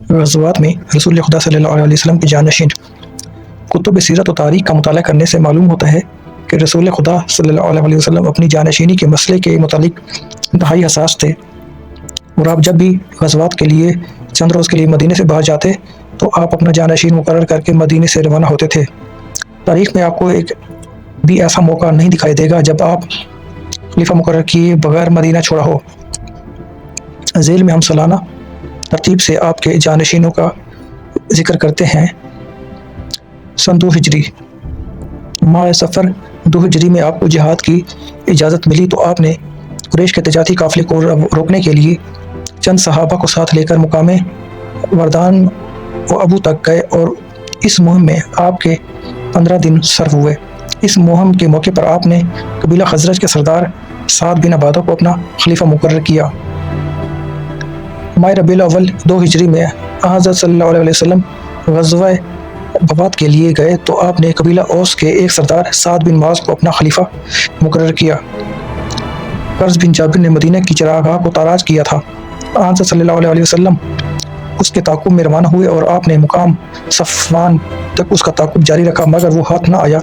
غزوات میں رسول خدا صلی اللہ علیہ وسلم کی جانشین۔ کتب سیرت و تاریخ کا مطالعہ کرنے سے معلوم ہوتا ہے کہ رسول خدا صلی اللہ علیہ وسلم اپنی جانشینی کے مسئلے کے متعلق انتہائی حساس تھے، اور آپ جب بھی غزوات کے لیے چند روز کے لیے مدینے سے باہر جاتے تو آپ اپنا جانشین مقرر کر کے مدینے سے روانہ ہوتے تھے۔ تاریخ میں آپ کو ایک بھی ایسا موقع نہیں دکھائی دے گا جب آپ خلیفہ مقرر کیے بغیر مدینہ چھوڑا ہو۔ ذیل میں ہم سالانہ ترتیب سے آپ کے جانشینوں کا ذکر کرتے ہیں۔ سن 2 ہجری ماہ سفر 2 ہجری میں آپ کو جہاد کی اجازت ملی تو آپ نے قریش کے تجارتی قافلے کو روکنے کے لیے چند صحابہ کو ساتھ لے کر مقام وردان و ابو تک گئے، اور اس مہم میں آپ کے 15 دن صرف ہوئے۔ اس مہم کے موقع پر آپ نے قبیلہ خزرج کے سردار سعد بن عبادہ کو اپنا خلیفہ مقرر کیا۔ ماہ ربیع الاول 2 ہجری میں حضرت صلی اللہ علیہ وسلم غزوہ بوات کے لیے گئے تو آپ نے قبیلہ اوس کے ایک سردار سعد بن معاذ کو اپنا خلیفہ مقرر کیا۔ قرظ بن جابر نے مدینہ کی چراگاہ کو تاراج کیا تھا۔ حضرت صلی اللہ علیہ وسلم اس کے تعاقب میں روانہ ہوئے اور آپ نے مقام صفوان تک اس کا تعاقب جاری رکھا، مگر وہ ہاتھ نہ آیا۔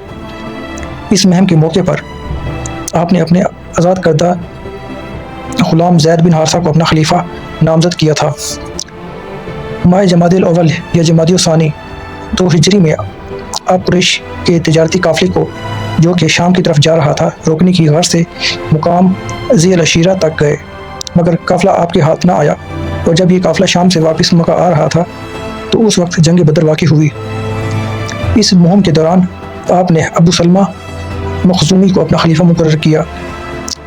اس مہم کے موقع پر آپ نے اپنے آزاد کردہ غلام زید بن حارثہ کو اپنا خلیفہ نامزد کیا تھا۔ ماہ جمادی الاول یا جمادی الثانی 2 ہجری میں آپ قریش کے تجارتی قافلے کو جو کہ شام کی طرف جا رہا تھا روکنے کی غرض سے مقام ذی العشیرہ تک گئے، مگر قافلہ آپ کے ہاتھ نہ آیا، اور جب یہ قافلہ شام سے واپس مکہ آ رہا تھا تو اس وقت جنگ بدر واقع ہوئی۔ اس مہم کے دوران آپ نے ابو سلمہ مخزومی کو اپنا خلیفہ مقرر کیا۔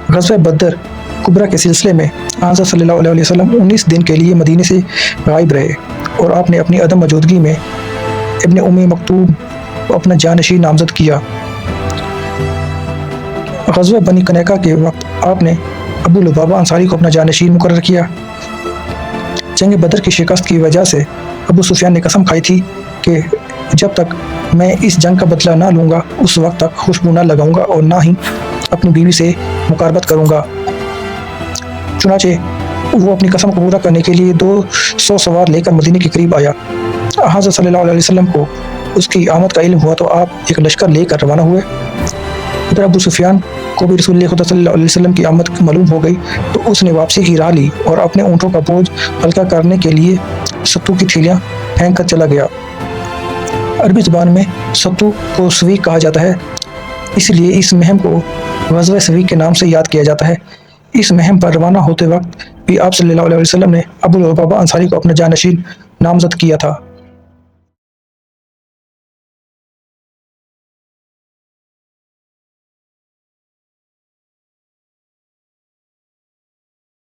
غزوہ بدر کبریٰ کے سلسلے میں حضرت صلی اللہ علیہ وسلم 19 دن کے لیے مدینے سے غائب رہے، اور آپ نے اپنی عدم موجودگی میں ابن ام مکتوم کو اپنا جانشین نامزد کیا۔ غزوہ بنی کنیکہ کے وقت آپ نے ابو لبابہ انصاری کو اپنا جانشین مقرر کیا۔ جنگ بدر کی شکست کی وجہ سے ابو سفیان نے قسم کھائی تھی کہ جب تک میں اس جنگ کا بدلہ نہ لوں گا اس وقت تک خوشبو نہ لگاؤں گا اور نہ ہی اپنی بیوی سے مقاربت کروں گا۔ چنانچہ وہ اپنی قسم کو پورا کرنے کے لیے 200 سوار لے کر مدینے کے قریب آیا۔ حضرت صلی اللہ علیہ وسلم کو اس کی آمد کا علم ہوا تو آپ ایک لشکر لے کر روانہ ہوئے۔ ادھر ابو سفیان کو بھی رسول خدا صلی اللہ علیہ وسلم کی آمد معلوم ہو گئی تو اس نے واپسی کی راہ لی اور اپنے اونٹوں کا بوجھ ہلکا کرنے کے لیے ستو کی تھیلیاں پھینک کر چلا گیا۔ عربی زبان میں ستو کو سویق کہا جاتا ہے، اس لیے اس مہم کو غزوہ سویق کے نام سے یاد کیا جاتا ہے۔ اس مہم پر روانہ ہوتے وقت بھی آپ صلی اللہ علیہ وسلم نے ابو لبابہ انصاری کو اپنا جانشین نامزد کیا تھا۔